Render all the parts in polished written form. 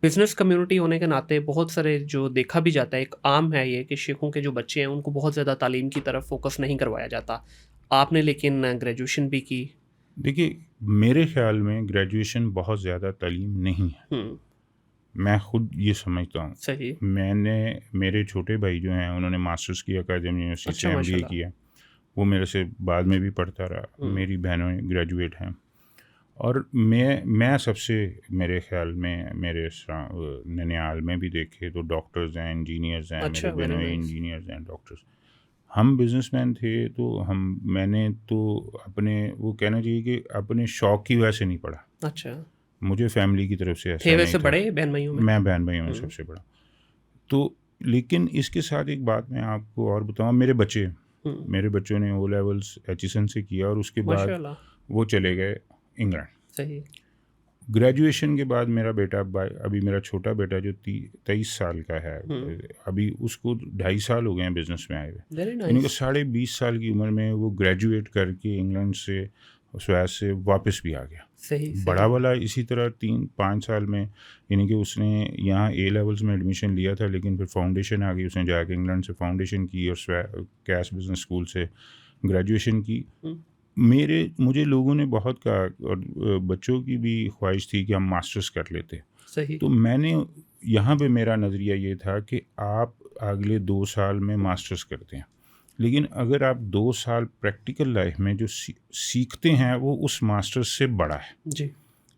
Business community होने के नाते बहुत सारे जो देखा भी जाता है, एक आम है ये कि शेखों के जो बच्चे हैं उनको बहुत ज़्यादा तालीम की तरफ फोकस नहीं करवाया जाता। आपने लेकिन ग्रेजुएशन भी की। देखिए, मेरे ख़्याल में ग्रेजुएशन बहुत ज़्यादा तालीम नहीं है। हुँ, मैं खुद ये समझता हूँ। सही। मैंने मेरे छोटे भाई जो हैं उन्होंने मास्टर्स किया अकादमी यूनिवर्सिटी अच्छा से, एमबीए माशाल्लाह। किया। वो मेरे से बाद में भी पढ़ता रहा। हुँ, मेरी बहनें ग्रेजुएट हैं। और मैं सबसे, मेरे ख़्याल में मेरे ननिहाल में भी देखे तो डॉक्टर्स हैं, इंजीनियर्स हैं, मेरे अच्छा वेरी बहनोई नाइस। इंजीनियर्स हैं, डॉक्टर्स। हम बिजनेसमैन थे तो मैंने तो अपने, वो कहना चाहिए कि अपने शौक की वजह से नहीं पढ़ा। अच्छा, मुझे फैमिली की तरफ से थे ऐसा नहीं वैसे था। बड़े बहन-भाइयों में? मैं बहन भाइयों में हुँ, सबसे बड़ा। तो लेकिन इसके साथ एक बात मैं आपको और बताऊँ, हुँ, मेरे बच्चों ने ओ लेवल्स एचिसन से किया और उसके बाद माशाल्लाह, वो चले गए इंग्लैंड। सही। ग्रेजुएशन के बाद मेरा बेटा अभी मेरा छोटा बेटा जो 23 साल का है, हुँ, अभी उसको 2.5 साल हो गए हैं बिजनेस में आए हुए। वेरी यानी कि नाइस। 20.5 साल की उम्र में वो ग्रेजुएट करके इंग्लैंड से, स्वेस से वापस भी आ गया। सही, बड़ा सही। वाला इसी तरह 3-5 साल में, यानी कि उसने यहाँ ए लेवल्स में एडमिशन लिया था, लेकिन फिर फाउंडेशन आ गई, उसने जाके इंग्लैंड से फाउंडेशन की और कैश बिजनेस स्कूल से ग्रेजुएशन की। हुँ, मुझे लोगों ने बहुत कहा, और बच्चों की भी ख्वाहिश थी कि हम मास्टर्स कर लेते। सही। तो मैंने, यहाँ पे मेरा नज़रिया ये था कि आप अगले 2 साल में मास्टर्स करते हैं, लेकिन अगर आप 2 साल प्रैक्टिकल लाइफ में जो सीखते हैं वो उस मास्टर्स से बड़ा है। जी।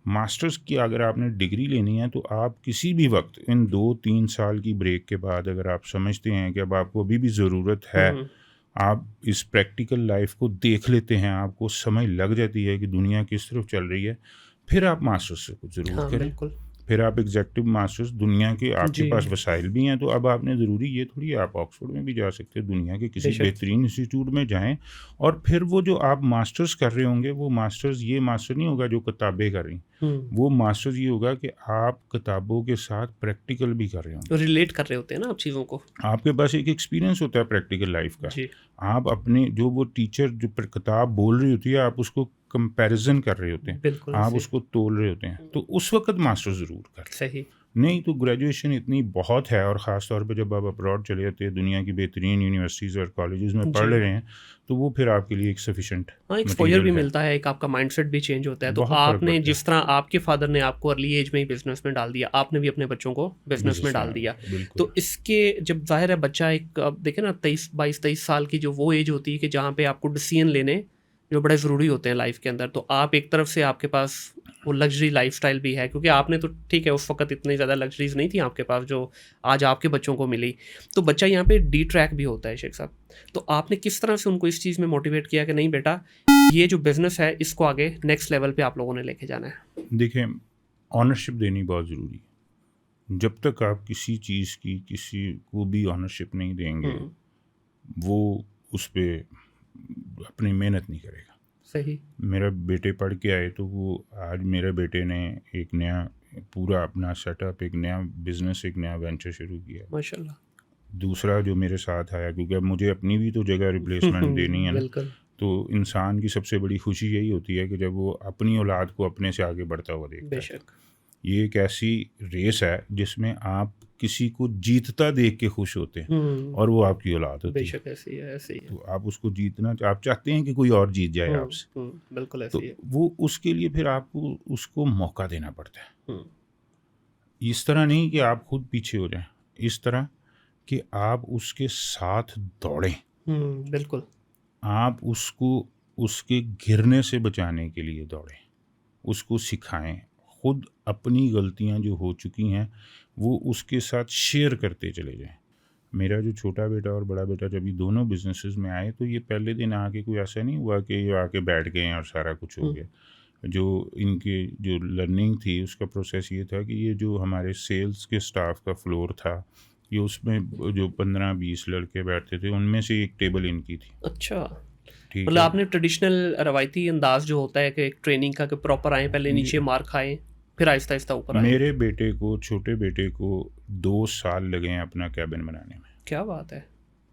मास्टर्स की अगर आपने डिग्री लेनी है तो आप किसी भी वक्त इन 2-3 साल की ब्रेक के बाद, अगर आप समझते हैं कि अब आपको अभी भी ज़रूरत है, हुँ, आप इस प्रैक्टिकल लाइफ को देख लेते हैं, आपको समझ लग जाती है कि दुनिया किस तरफ चल रही है, फिर आप मास्टर्स से कुछ ज़रूर हाँ, करें। बिल्कुल। फिर आप एग्जेक्टिव मास्टर्स, दुनिया के आपके जी, पास वसाइल भी हैं, तो अब आपने ज़रूरी ये थोड़ी है, आप ऑक्सफोर्ड में भी जा सकते हैं, दुनिया के किसी बेशक। बेहतरीन इंस्टीट्यूट में जाएं। और फिर वो जो आप मास्टर्स कर रहे होंगे, वो मास्टर्स, ये मास्टर नहीं होगा जो किताबें कर रही, हुँ, वो मास्टर्स ये होगा कि आप किताबों के साथ प्रैक्टिकल भी कर रहे होंगे। रिलेट कर रहे होते हैं ना आप चीज़ों को। आपके पास एक एक्सपीरियंस होता है प्रैक्टिकल लाइफ का। जी, आप अपने, जो वो टीचर जो किताब बोल रही होती है, आप उसको कंपैरिजन कर रहे होते हैं, बिल्कुल आप ऐसे। उसको तोल रहे होते हैं, हुँ, तो उस वक्त मास्टर ज़रूर कर लें। सही। नहीं तो ग्रेजुएशन इतनी बहुत है, और ख़ास तौर पे जब आप अब्रॉड चले जाते हैं, दुनिया की बेहतरीन यूनिवर्सिटीज़ और कॉलेजेस में पढ़ जी। रहे हैं, तो वो फिर आपके लिए एक सफिशिएंट हाँ, एक्सपोज़र मटेरियल भी है। मिलता है, एक आपका माइंडसेट भी चेंज होता है। तो बहुत फ़र्क आपने पड़ता है। जिस तरह आपके फ़ादर ने आपको अर्ली एज में ही बिज़नेस में डाल दिया, आपने भी अपने बच्चों को बिज़नेस में बिज़नेस डाल दिया। में बिल्कुल। तो इसके जब ज़ाहिर है बच्चा एक अब देखें ना 23 साल की जो वो एज होती है कि जहाँ पे आपको डिसीज़न लेने जो बड़े ज़रूरी होते हैं लाइफ़ के अंदर। तो आप एक तरफ से आपके पास वो लग्ज़री लाइफ़स्टाइल भी है क्योंकि आपने तो ठीक है उस वक़्त इतनी ज़्यादा लग्ज़रीज़ नहीं थी आपके पास जो आज आपके बच्चों को मिली। तो बच्चा यहाँ पे डी-ट्रैक भी होता है शेख साहब। तो आपने किस तरह से उनको इस चीज़ में मोटिवेट किया कि नहीं बेटा ये जो बिज़नेस है इसको आगे नेक्स्ट लेवल पे आप लोगों ने लेके जाना है? देखिए, ऑनरशिप देनी बहुत ज़रूरी है। जब तक आप किसी चीज़ की किसी को भी ऑनरशिप नहीं देंगे, हुँ, वो उस पे अपनी मेहनत नहीं करेगा। सही। मेरा बेटे पढ़ के आए तो वो, आज मेरे बेटे ने एक नया पूरा अपना सेटअप, एक नया बिज़नेस, एक नया वेंचर शुरू किया। माशाल्लाह। दूसरा जो मेरे साथ आया, क्योंकि अब मुझे अपनी भी तो जगह रिप्लेसमेंट देनी है ना, बिल्कुल, तो इंसान की सबसे बड़ी खुशी यही होती है कि जब वो अपनी औलाद को अपने से आगे बढ़ता हुआ देखता है। बेशक। ये एक ऐसी रेस है जिसमें आप किसी को जीतता देख के खुश होते हैं, हुँ, और वो आपकी औलाद होती है। बेशक ऐसे ही है, ऐसे ही है। तो आप उसको जीतना, आप चाहते हैं कि कोई और जीत जाए हुँ, आपसे, हुँ, बिल्कुल ऐसे तो ही है। वो उसके लिए फिर आपको उसको मौका देना पड़ता है। हुँ, इस तरह नहीं कि आप खुद पीछे हो जाएं, इस तरह कि आप उसके साथ दौड़ें, हुँ, बिल्कुल। आप उसको उसके गिरने से बचाने के लिए दौड़ें, उसको सिखाएं, खुद अपनी गलतियां जो हो चुकी हैं वो उसके साथ शेयर करते चले जाएं। मेरा जो छोटा बेटा और बड़ा बेटा जब ये दोनों बिजनेसेस में आए, तो ये पहले दिन आके कोई ऐसा नहीं हुआ कि ये आके बैठ गए और सारा कुछ हो हुँ, गया। जो इनके जो लर्निंग थी उसका प्रोसेस ये था कि ये जो हमारे सेल्स के स्टाफ का फ्लोर था, ये उसमें जो 15-20 लड़के बैठते थे, उनमें से एक टेबल इनकी थी। अच्छा। ठीक मतलब है। आपने ट्रेडिशनल रवायती अंदाज़ जो होता है कि एक ट्रेनिंग का कि प्रॉपर आएँ, पहले नीचे मार खाएँ, फिर आहिस्ता-आहिस्ता ऊपर आएँ। मेरे बेटे को, छोटे बेटे को 2 साल लगे हैं अपना कैबिन बनाने में। क्या बात है!